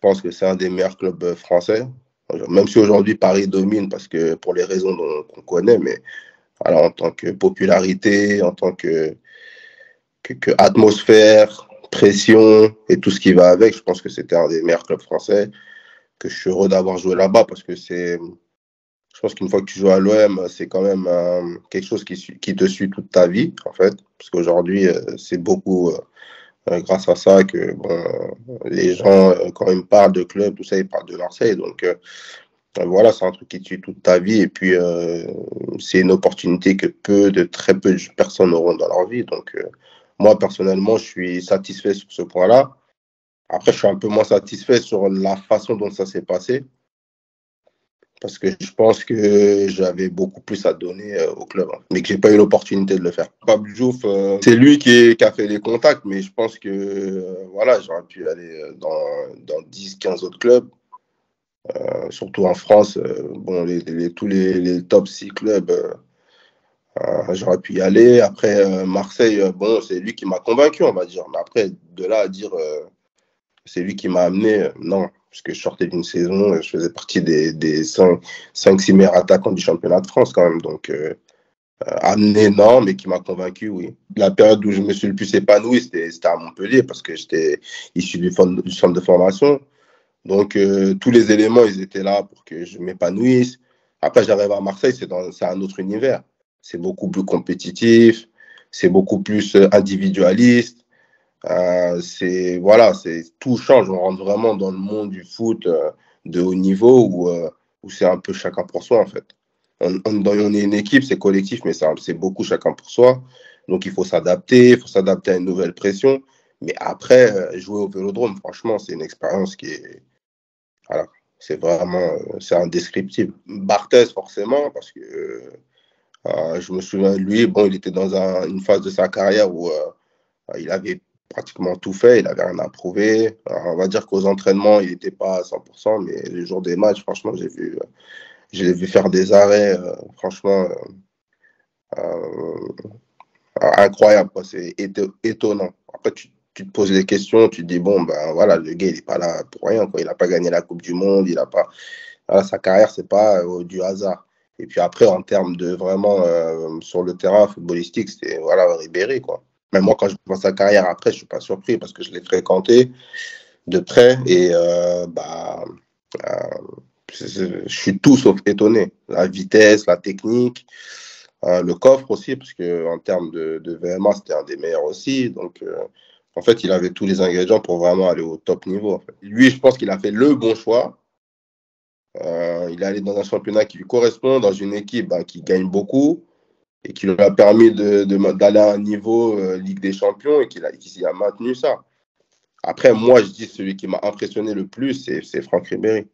pense que c'est un des meilleurs clubs français. Même si aujourd'hui Paris domine parce que pour les raisons qu'on connaît, mais voilà, en tant que popularité, en tant que atmosphère, pression et tout ce qui va avec, je pense que c'était un des meilleurs clubs français, que je suis heureux d'avoir joué là-bas parce que je pense qu'une fois que tu joues à l'OM, c'est quand même quelque chose qui te suit toute ta vie, en fait, parce qu'aujourd'hui, c'est beaucoup grâce à ça que bon, les gens, quand ils me parlent de club, tout ça, ils parlent de Marseille, donc voilà, c'est un truc qui te suit toute ta vie, et puis c'est une opportunité que très peu de personnes auront dans leur vie, donc moi, personnellement, je suis satisfait sur ce point-là. Après, je suis un peu moins satisfait sur la façon dont ça s'est passé, parce que je pense que j'avais beaucoup plus à donner au club, hein, mais que j'ai pas eu l'opportunité de le faire. Pape Diouf, c'est lui qui a fait les contacts, mais je pense que voilà, j'aurais pu aller dans 10-15 autres clubs, surtout en France. Bon, tous les top 6 clubs, j'aurais pu y aller. Après, Marseille, bon, c'est lui qui m'a convaincu, on va dire. Mais après, de là à dire c'est lui qui m'a amené, non, parce que je sortais d'une saison, je faisais partie des 5-6 meilleurs attaquants du championnat de France quand même. Donc, amené, non, mais qui m'a convaincu, oui. La période où je me suis le plus épanoui, c'était à Montpellier, parce que j'étais issu du centre de formation. Donc, tous les éléments, ils étaient là pour que je m'épanouisse. Après, j'arrive à Marseille, c'est un autre univers. C'est beaucoup plus compétitif, c'est beaucoup plus individualiste. Voilà, tout change. On rentre vraiment dans le monde du foot de haut niveau où c'est un peu chacun pour soi, en fait. On est une équipe, c'est collectif, mais c'est beaucoup chacun pour soi. Donc, il faut s'adapter à une nouvelle pression. Mais après, jouer au Vélodrome, franchement, c'est une expérience qui est, voilà, c'est vraiment, c'est indescriptible. Barthez, forcément, parce que je me souviens de lui, bon, il était dans une phase de sa carrière où il avait pratiquement tout fait, il avait rien à prouver. Alors, on va dire qu'aux entraînements, il n'était pas à 100%, mais les jours des matchs, franchement, je l'ai vu faire des arrêts, franchement, euh, incroyables, quoi. C'est étonnant. Après, tu te poses des questions, tu te dis, bon, ben voilà, le gars, il n'est pas là pour rien, quoi. Il n'a pas gagné la Coupe du Monde, il a pas. Voilà, sa carrière, c'est pas du hasard. Et puis après, en termes de vraiment sur le terrain footballistique, c'est voilà, Ribéry, quoi. Même moi, quand je vois sa carrière après, je suis pas surpris parce que je l'ai fréquenté de près et euh, je suis tout sauf étonné. La vitesse, la technique, le coffre aussi, parce que en termes de VMA, c'était un des meilleurs aussi. Donc, en fait, il avait tous les ingrédients pour vraiment aller au top niveau. En fait. Lui, je pense qu'il a fait le bon choix. Il est allé dans un championnat qui lui correspond, dans une équipe qui gagne beaucoup et qui lui a permis d'aller à un niveau Ligue des Champions et qui s'y a maintenu ça. Après, moi, je dis celui qui m'a impressionné le plus, c'est Franck Ribéry.